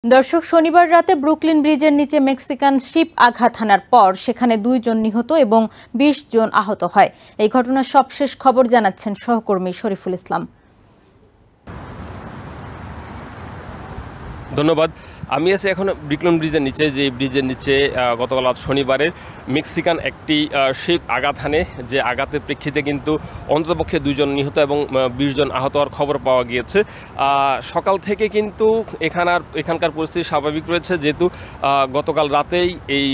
দর্শক, শনিবার রাতে ব্রুকলিন ব্রিজের নিচে মেক্সিকান শিপ আঘাত হানার পর সেখানে 2 জন নিহত এবং 20 জন আহত হয়। এই ঘটনার সবশেষ খবর জানাচ্ছেন সহকর্মী শরীফুল ইসলাম। ধন্যবাদ। আমি আছি এখন ব্রুকলিন ব্রিজের নিচে, যে ব্রিজের নিচে গতকাল শনিবারে মেক্সিকান একটি শিপ আঘাত হানে, যে আঘাতের প্রেক্ষিতে কিন্তু অন্ততপক্ষে 2 জন নিহত এবং 20 জন আহত হওয়ার খবর পাওয়া গিয়েছে। সকাল থেকে কিন্তু এখানকার পরিস্থিতি স্বাভাবিক রয়েছে, যেহেতু গতকাল রাতেই এই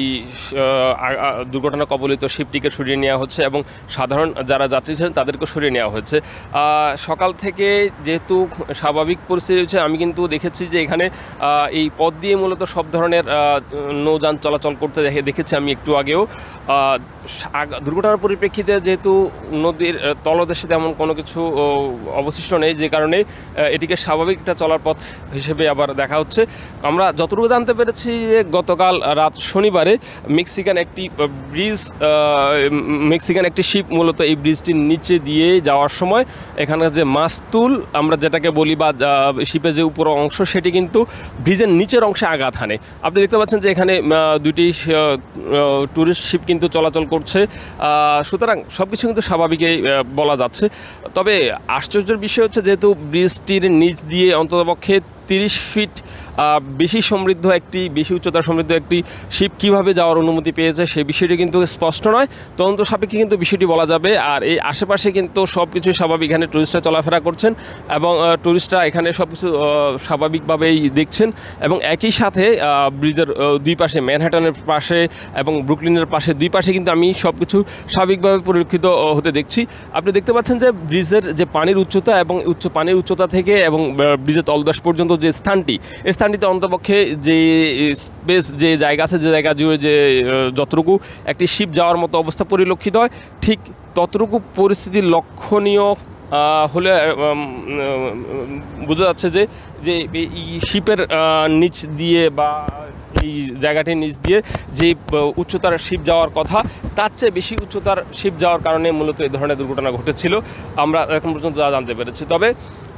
দুর্ঘটনা কবলিত শিপটিকে সরিয়ে নেওয়া হচ্ছে এবং সাধারণ যারা যাত্রী ছিলেন তাদেরকে সরিয়ে নেওয়া হয়েছে। সকাল থেকে যেহেতু স্বাভাবিক পরিস্থিতি রয়েছে, আমি কিন্তু দেখেছি যে এখানে এই পথ দিয়ে মূলত সব ধরনের নৌযান চলাচল করতে দেখেছি আমি একটু আগেও। দুর্ঘটনার পরিপ্রেক্ষিতে যেহেতু নদীর তলদেশে তেমন কোনো কিছু অবশিষ্ট নেই, যে কারণে এটিকে স্বাভাবিক একটা চলার পথ হিসেবে আবার দেখা হচ্ছে। আমরা যতটুকু জানতে পেরেছি যে গতকাল রাত শনিবারে মেক্সিকান একটি শিপ মূলত এই ব্রিজটির নিচে দিয়ে যাওয়ার সময় এখানকার যে মাস্তুল আমরা যেটাকে বলি বা শিপের যে উপর অংশ, সেটি কিন্তু ব্রিজের নিচের অংশে আঘাত হানে। আপনি দেখতে পাচ্ছেন যে এখানে দুটি ট্যুরিস্ট শিপ কিন্তু চলাচল করছে, সুতরাং সব কিছু কিন্তু স্বাভাবিকই বলা যাচ্ছে। তবে আশ্চর্যের বিষয় হচ্ছে, যেহেতু ব্রিজটির নিচ দিয়ে অন্ততপক্ষে 30 ফিট বেশি উচ্চতা সমৃদ্ধ একটি শিপ কীভাবে যাওয়ার অনুমতি পেয়েছে সেই বিষয়টি কিন্তু স্পষ্ট নয়। তদন্ত সাপেক্ষে কিন্তু বিষয়টি বলা যাবে। আর এই আশেপাশে কিন্তু সব কিছু স্বাভাবিক, এখানে টুরিস্টরা চলাফেরা করছেন এবং টুরিস্টরা এখানে সব কিছু স্বাভাবিকভাবেই দেখছেন। এবং একই সাথে ব্রিজের দুই পাশে, ম্যানহাটনের পাশে এবং ব্রুকলিনের পাশে, দুই পাশে কিন্তু আমি সব কিছু স্বাভাবিকভাবে পরিলক্ষিত হতে দেখছি। আপনি দেখতে পাচ্ছেন যে ব্রিজের যে পানির উচ্চতা এবং পানির উচ্চতা থেকে এবং ব্রিজের তলদেশ পর্যন্ত যে স্থানটিতে অন্তপক্ষে যে স্পেস, যে জায়গা আছে, যে জায়গা জুড়ে যে যতটুকু একটি শিপ যাওয়ার মতো অবস্থা পরিলক্ষিত হয়, ঠিক ততটুকু পরিস্থিতি লক্ষণীয় হলে বোঝা যাচ্ছে যে এই শিপের নিচ দিয়ে বা এই জায়গাটির নিচ দিয়ে যে উচ্চতার শিপ যাওয়ার কথা, তার চেয়ে বেশি উচ্চতার শিপ যাওয়ার কারণে মূলত এই ধরনের দুর্ঘটনা ঘটেছিল, আমরা এখন পর্যন্ত যা জানতে পেরেছি। তবে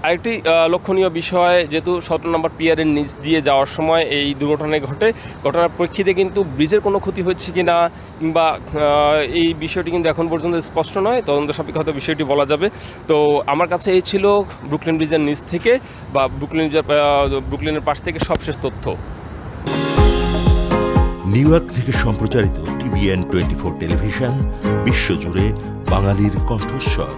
আরেকটি লক্ষণীয় বিষয়, যেহেতু 17 নম্বর পিয়ারের নিচ দিয়ে যাওয়ার সময় এই দুর্ঘটনা ঘটে, ঘটনার প্রেক্ষিতে কিন্তু ব্রিজের কোনো ক্ষতি হয়েছে কি না কিংবা এই বিষয়টি কিন্তু এখন পর্যন্ত স্পষ্ট নয়। তদন্ত সাপেক্ষে হয়তো বিষয়টি বলা যাবে। তো আমার কাছে এই ছিল ব্রুকলিন ব্রিজের নিচ থেকে বা ব্রুকলিনের পাশ থেকে সবশেষ তথ্য। নিউ ইয়র্ক থেকে সম্প্রচারিত TVN 24 টেলিভিশন, বিশ্বজুড়ে বাঙালির কণ্ঠস্বর।